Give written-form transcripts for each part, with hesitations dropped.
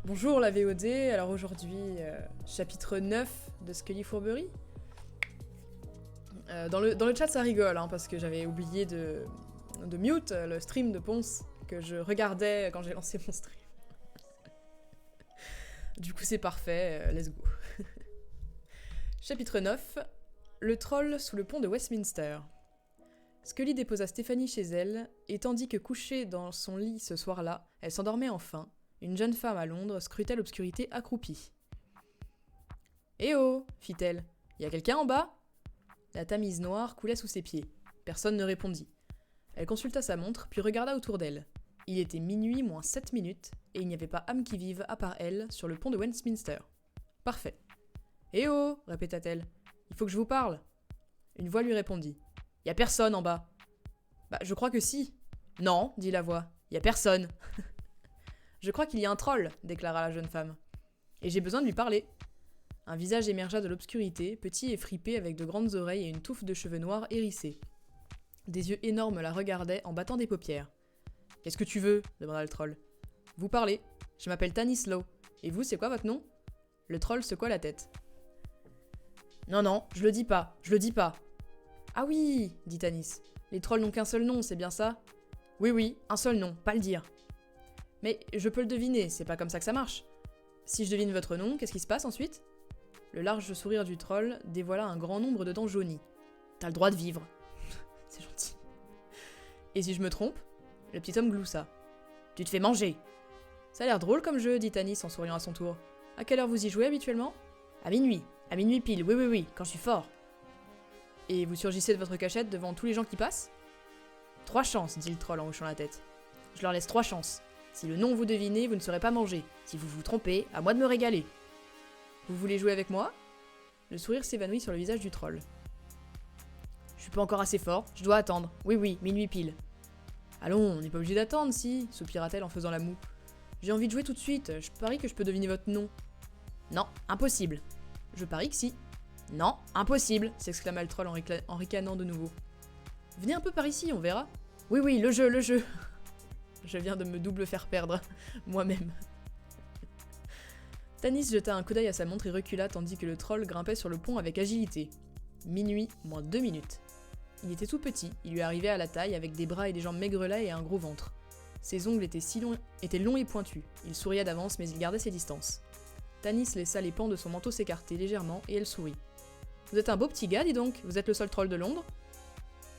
Bonjour la VOD, alors aujourd'hui, chapitre 9 de Scully Fourberie. Dans le chat ça rigole, hein, parce que j'avais oublié de mute le stream de Ponce que je regardais quand j'ai lancé mon stream. Du coup c'est parfait, let's go. Chapitre 9, le troll sous le pont de Westminster. Scully déposa Stéphanie chez elle, et tandis que couchée dans son lit ce soir-là, elle s'endormait enfin. Une jeune femme à Londres scrutait l'obscurité accroupie. « Eh oh !» fit-elle. « Y a quelqu'un en bas ?» La tamise noire coulait sous ses pieds. Personne ne répondit. Elle consulta sa montre, puis regarda autour d'elle. Il était minuit moins 7 minutes, et il n'y avait pas âme qui vive, à part elle, sur le pont de Westminster. « Parfait. »« Eh oh !» répéta-t-elle. « Il faut que je vous parle. » Une voix lui répondit. « Y a personne en bas. »« Bah, je crois que si. »« Non, dit la voix. Y a personne. » « Je crois qu'il y a un troll, déclara la jeune femme. Et j'ai besoin de lui parler. Un visage émergea de l'obscurité, petit et fripé avec de grandes oreilles et une touffe de cheveux noirs hérissés. Des yeux énormes la regardaient en battant des paupières. « Qu'est-ce que tu veux ?» demanda le troll. « Vous parlez. Je m'appelle Tanis Lowe. Et vous, c'est quoi votre nom ?» Le troll secoua la tête. « Non, non, je le dis pas, je le dis pas. »« Ah oui, dit Tanis. Les trolls n'ont qu'un seul nom, c'est bien ça ?»« Oui, oui, un seul nom, pas le dire. » Mais je peux le deviner, c'est pas comme ça que ça marche. Si je devine votre nom, qu'est-ce qui se passe ensuite ? Le large sourire du troll dévoila un grand nombre de dents jaunies. T'as le droit de vivre. C'est gentil. Et si je me trompe ? Le petit homme gloussa. Tu te fais manger. Ça a l'air drôle comme jeu, dit Tanis en souriant à son tour. À quelle heure vous y jouez habituellement ? À minuit pile, oui, quand je suis fort. Et vous surgissez de votre cachette devant tous les gens qui passent ? 3 chances, dit le troll en hochant la tête. Je leur laisse 3 chances. Si le nom vous devinez, vous ne serez pas mangé. Si vous vous trompez, à moi de me régaler. Vous voulez jouer avec moi ? Le sourire s'évanouit sur le visage du troll. Je suis pas encore assez fort, je dois attendre. Oui, minuit pile. Allons, on n'est pas obligé d'attendre, si, soupira-t-elle en faisant la moue. J'ai envie de jouer tout de suite, je parie que je peux deviner votre nom. Non, impossible. Je parie que si. Non, impossible, s'exclama le troll en ricanant de nouveau. Venez un peu par ici, on verra. Oui, le jeu. Je viens de me double faire perdre, moi-même. Tanis jeta un coup d'œil à sa montre et recula tandis que le troll grimpait sur le pont avec agilité. Minuit, moins 2 minutes. Il était tout petit, il lui arrivait à la taille avec des bras et des jambes maigrelas et un gros ventre. Ses ongles étaient longs et pointus, il souriait d'avance mais il gardait ses distances. Tanis laissa les pans de son manteau s'écarter légèrement et elle sourit. Vous êtes un beau petit gars, dis donc, vous êtes le seul troll de Londres ?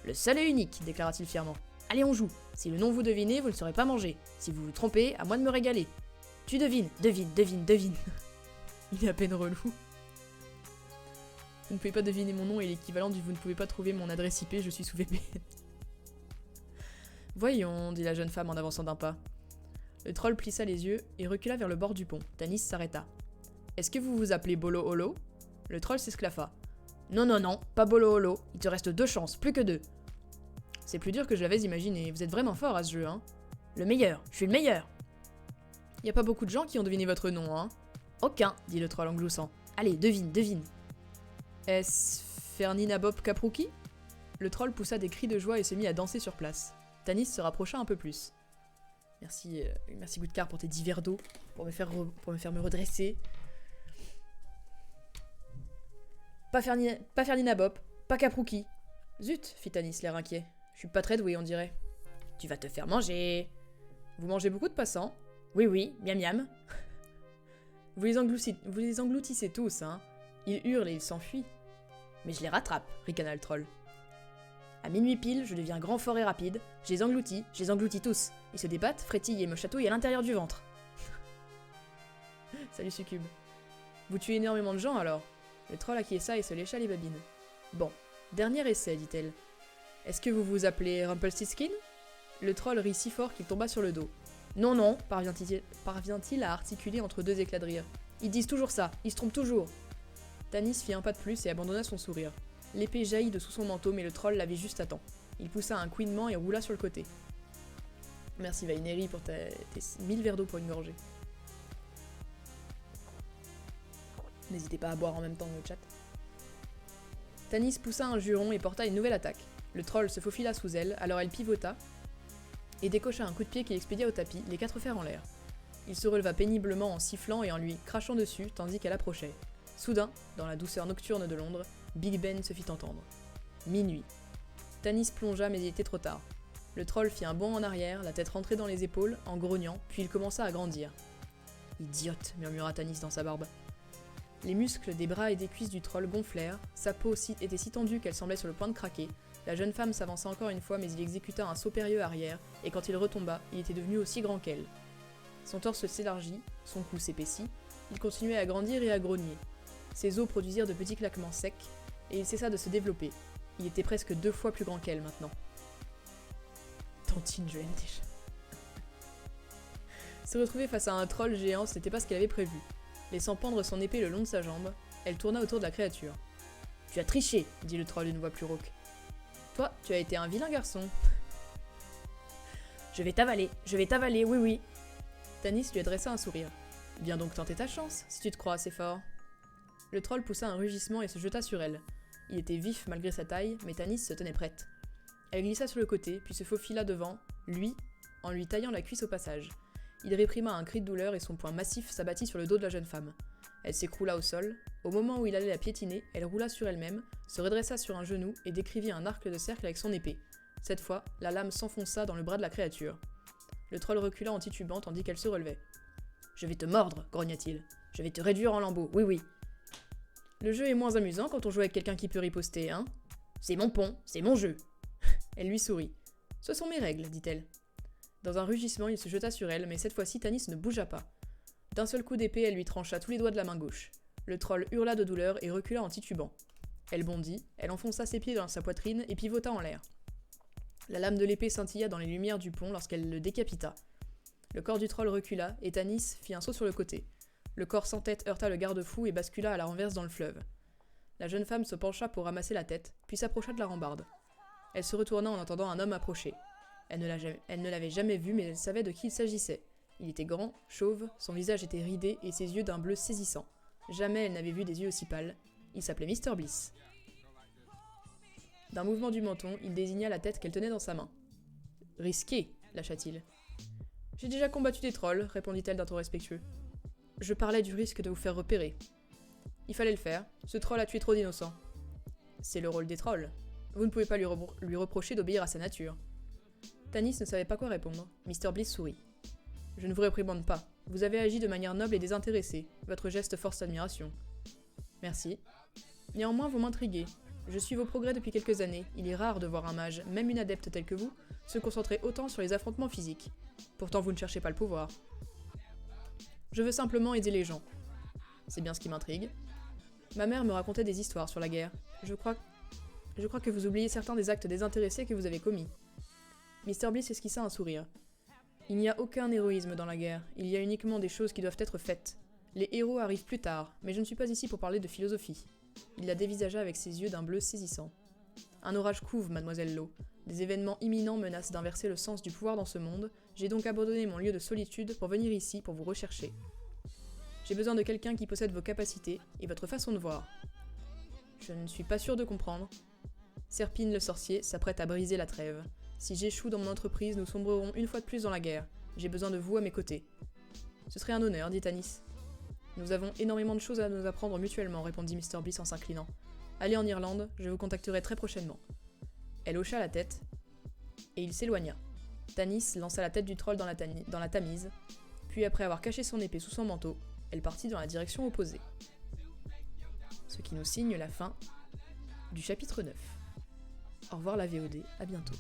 Le seul et unique, déclara-t-il fièrement. Allez, on joue. Si le nom vous devinez, vous ne serez pas mangé. Si vous vous trompez, à moi de me régaler. Tu devines. Il est à peine relou. Vous ne pouvez pas deviner mon nom et l'équivalent du vous ne pouvez pas trouver mon adresse IP, je suis sous VPN. Voyons, dit la jeune femme en avançant d'un pas. Le troll plissa les yeux et recula vers le bord du pont. Tanis s'arrêta. Est-ce que vous vous appelez Bolo Holo ? Le troll s'esclaffa. Non, pas Bolo Holo. Il te reste 2 chances, plus que 2. C'est plus dur que je l'avais imaginé, vous êtes vraiment fort à ce jeu, hein. Le meilleur, je suis le meilleur. Y a pas beaucoup de gens qui ont deviné votre nom, hein. Aucun, dit le troll en gloussant. Allez, devine. Est-ce Fernina Bob Caprouki ? Le troll poussa des cris de joie et se mit à danser sur place. Tanis se rapprocha un peu plus. Merci Goudkar pour tes 10 verres d'eau, pour me faire me redresser. Pas Fernina Bob, pas Caprouki. Zut, fit Tanis l'air inquiet. Je suis pas très doué, on dirait. Tu vas te faire manger. Vous mangez beaucoup de passants ? Oui, miam. Vous les engloutissez tous, hein. Ils hurlent et ils s'enfuient. Mais je les rattrape, ricana le troll. À minuit pile, je deviens grand, fort et rapide. Je les engloutis tous. Ils se débattent, frétillent et me chatouillent à l'intérieur du ventre. Salut Succube. Vous tuez énormément de gens alors ? Le troll acquiesça et se lécha les babines. Bon, dernier essai, dit-elle. Est-ce que vous vous appelez Rumpelstiltskin ? Le troll rit si fort qu'il tomba sur le dos. Non, parvient-il à articuler entre 2 éclats de rire. Ils disent toujours ça, ils se trompent toujours. Tanis fit un pas de plus et abandonna son sourire. L'épée jaillit de sous son manteau, mais le troll l'avait juste à temps. Il poussa un couinement et roula sur le côté. Merci Vaineri pour tes 1000 verres d'eau pour une gorgée. N'hésitez pas à boire en même temps dans le chat. Tanis poussa un juron et porta une nouvelle attaque. Le troll se faufila sous elle, alors elle pivota et décocha un coup de pied qui l'expédia au tapis, les 4 fers en l'air. Il se releva péniblement en sifflant et en lui crachant dessus tandis qu'elle approchait. Soudain, dans la douceur nocturne de Londres, Big Ben se fit entendre. Minuit. Tanis plongea mais il était trop tard. Le troll fit un bond en arrière, la tête rentrée dans les épaules, en grognant, puis il commença à grandir. « Idiote !» murmura Tanis dans sa barbe. Les muscles des bras et des cuisses du troll gonflèrent, sa peau était si tendue qu'elle semblait sur le point de craquer. La jeune femme s'avança encore une fois mais il exécuta un saut périlleux arrière, et quand il retomba, il était devenu aussi grand qu'elle. Son torse s'élargit, son cou s'épaissit, il continuait à grandir et à grogner. Ses os produisirent de petits claquements secs, et il cessa de se développer. Il était presque 2 fois plus grand qu'elle maintenant. Tantine, je l'aime déjà. Se retrouver face à un troll géant, ce n'était pas ce qu'elle avait prévu. Laissant pendre son épée le long de sa jambe, elle tourna autour de la créature. « Tu as triché !» dit le troll d'une voix plus rauque. « Toi, tu as été un vilain garçon. »« Je vais t'avaler, oui oui !» Tanis lui adressa un sourire. « Viens donc tenter ta chance, si tu te crois assez fort. » Le troll poussa un rugissement et se jeta sur elle. Il était vif malgré sa taille, mais Tanis se tenait prête. Elle glissa sur le côté, puis se faufila devant, lui, en lui taillant la cuisse au passage. Il réprima un cri de douleur et son poing massif s'abattit sur le dos de la jeune femme. Elle s'écroula au sol. Au moment où il allait la piétiner, elle roula sur elle-même, se redressa sur un genou et décrivit un arc de cercle avec son épée. Cette fois, la lame s'enfonça dans le bras de la créature. Le troll recula en titubant tandis qu'elle se relevait. « Je vais te mordre, grogna-t-il. Je vais te réduire en lambeaux, oui oui. Le jeu est moins amusant quand on joue avec quelqu'un qui peut riposter, hein ? C'est mon pont, c'est mon jeu. » Elle lui sourit. « Ce sont mes règles, dit-elle. » Dans un rugissement, il se jeta sur elle, mais cette fois-ci, Tanis ne bougea pas. D'un seul coup d'épée, elle lui trancha tous les doigts de la main gauche. Le troll hurla de douleur et recula en titubant. Elle bondit, elle enfonça ses pieds dans sa poitrine et pivota en l'air. La lame de l'épée scintilla dans les lumières du pont lorsqu'elle le décapita. Le corps du troll recula et Tanis fit un saut sur le côté. Le corps sans tête heurta le garde-fou et bascula à la renverse dans le fleuve. La jeune femme se pencha pour ramasser la tête, puis s'approcha de la rambarde. Elle se retourna en entendant un homme approcher. Elle ne l'avait jamais vu, mais elle savait de qui il s'agissait. Il était grand, chauve, son visage était ridé et ses yeux d'un bleu saisissant. Jamais elle n'avait vu des yeux aussi pâles. Il s'appelait Mr. Bliss. D'un mouvement du menton, il désigna la tête qu'elle tenait dans sa main. « Risqué !» lâcha-t-il. « J'ai déjà combattu des trolls, répondit-elle d'un ton respectueux. Je parlais du risque de vous faire repérer. Il fallait le faire, ce troll a tué trop d'innocents. C'est le rôle des trolls. Vous ne pouvez pas lui reprocher d'obéir à sa nature. » Tanis ne savait pas quoi répondre. Mr. Bliss sourit. « Je ne vous réprimande pas. Vous avez agi de manière noble et désintéressée. Votre geste force l'admiration. »« Merci. Néanmoins, vous m'intriguez. Je suis vos progrès depuis quelques années. Il est rare de voir un mage, même une adepte telle que vous, se concentrer autant sur les affrontements physiques. Pourtant, vous ne cherchez pas le pouvoir. Je veux simplement aider les gens. C'est bien ce qui m'intrigue. Ma mère me racontait des histoires sur la guerre. Je crois que vous oubliez certains des actes désintéressés que vous avez commis. » Mr. Bliss esquissa un sourire. Il n'y a aucun héroïsme dans la guerre, il y a uniquement des choses qui doivent être faites. Les héros arrivent plus tard, mais je ne suis pas ici pour parler de philosophie. Il la dévisagea avec ses yeux d'un bleu saisissant. Un orage couve, mademoiselle Lowe. Des événements imminents menacent d'inverser le sens du pouvoir dans ce monde, j'ai donc abandonné mon lieu de solitude pour venir ici pour vous rechercher. J'ai besoin de quelqu'un qui possède vos capacités et votre façon de voir. Je ne suis pas sûre de comprendre. Serpine le sorcier s'apprête à briser la trêve. Si j'échoue dans mon entreprise, nous sombrerons une fois de plus dans la guerre. J'ai besoin de vous à mes côtés. Ce serait un honneur, dit Tanis. Nous avons énormément de choses à nous apprendre mutuellement, répondit Mr. Bliss en s'inclinant. Allez en Irlande, je vous contacterai très prochainement. Elle hocha la tête, et il s'éloigna. Tanis lança la tête du troll dans la Tamise, puis après avoir caché son épée sous son manteau, elle partit dans la direction opposée. Ce qui nous signe la fin du chapitre 9. Au revoir la VOD, à bientôt.